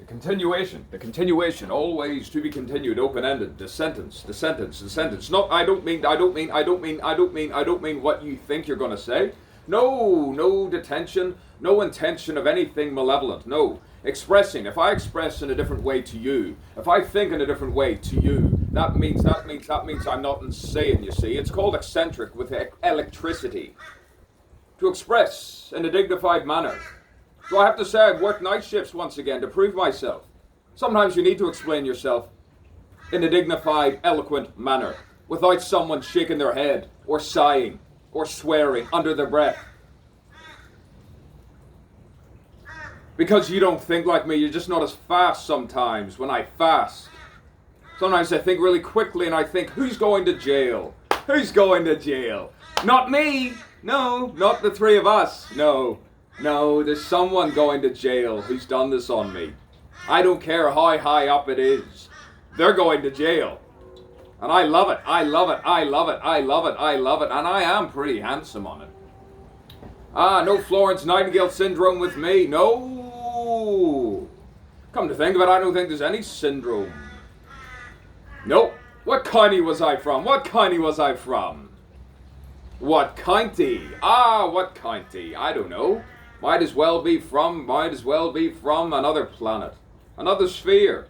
The continuation, always to be continued, open-ended, the sentence. No, I don't mean what you think you're going to say. No detention, no intention of anything malevolent, no. Expressing, if I express in a different way to you, if I think in a different way to you, that means I'm not insane, you see. It's called eccentric with electricity. To express in a dignified manner. Do I have to say I've worked night shifts once again to prove myself? Sometimes you need to explain yourself in a dignified, eloquent manner without someone shaking their head or sighing or swearing under their breath. Because you don't think like me, you're just not as fast sometimes when I fast. Sometimes I think really quickly and I think, who's going to jail? Who's going to jail? Not me! No, not the three of us. No, there's someone going to jail who's done this on me. I don't care how high up it is. They're going to jail. And I love it. And I am pretty handsome on it. No Florence Nightingale syndrome with me. No. Come to think of it, I don't think there's any syndrome. Nope. What county was I from? What county? What county? I don't know. Might as well be from another planet. Another sphere.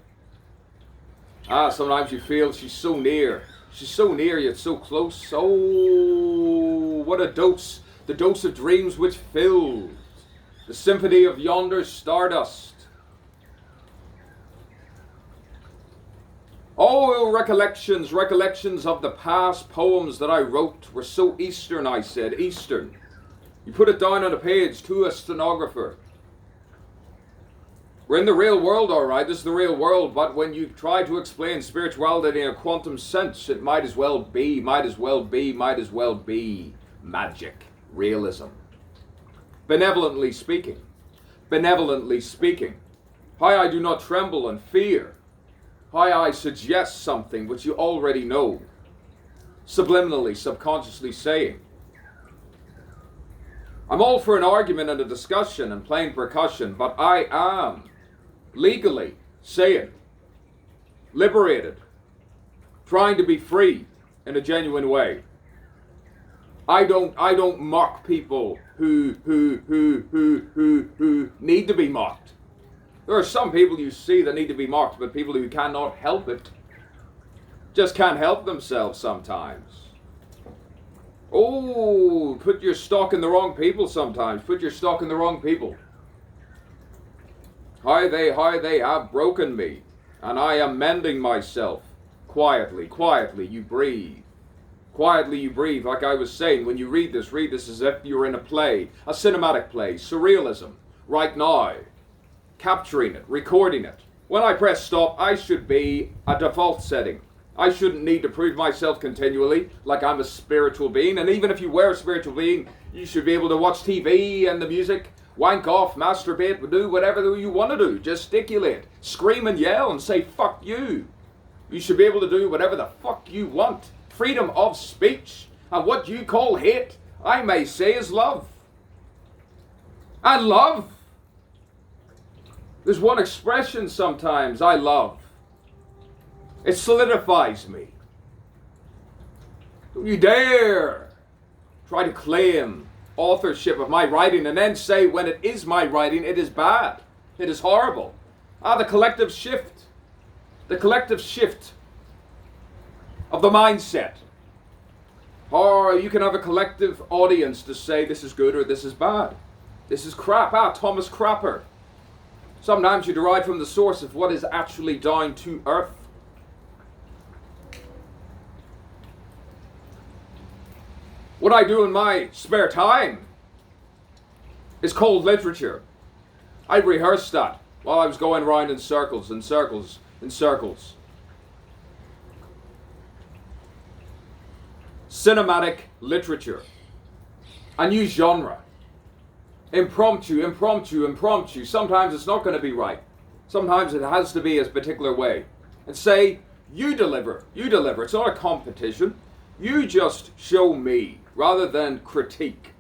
Sometimes you feel she's so near. She's so near yet so close. Oh, what a dose. The dose of dreams which fills. The symphony of yonder stardust. Oh, recollections of the past poems that I wrote were so Eastern, I said. Eastern. You put it down on a page to a stenographer. We're in the real world, all right. This is the real world. But when you try to explain spirituality in a quantum sense, it might as well be magic, realism. Benevolently speaking, how I do not tremble and fear, how I suggest something which you already know, subliminally, subconsciously saying. I'm all for an argument and a discussion and playing percussion, but I am legally saying, liberated, trying to be free in a genuine way. I don't mock people who need to be mocked. There are some people you see that need to be mocked, but people who cannot help it just can't help themselves sometimes. Oh, put your stock in the wrong people sometimes. How they have broken me, and I am mending myself. Quietly, you breathe. Quietly you breathe. Like I was saying, when you read this as if you're in a play, a cinematic play, surrealism, right now. Capturing it, recording it. When I press stop, I should be a default setting. I shouldn't need to prove myself continually like I'm a spiritual being. And even if you were a spiritual being, you should be able to watch TV and the music, wank off, masturbate, do whatever you want to do. Gesticulate, scream and yell and say, fuck you. You should be able to do whatever the fuck you want. Freedom of speech. And what you call hate, I may say is love. And love. There's one expression sometimes I love. It solidifies me. Don't you dare try to claim authorship of my writing and then say when it is my writing, it is bad. It is horrible. The collective shift. The collective shift of the mindset. Or you can have a collective audience to say this is good or this is bad. This is crap. Thomas Crapper. Sometimes you derive from the source of what is actually down to earth. What I do in my spare time is called literature. I rehearsed that while I was going round in circles. Cinematic literature. A new genre. Impromptu. Sometimes it's not going to be right. Sometimes it has to be a particular way. And say, you deliver. It's not a competition. You just show me rather than critique.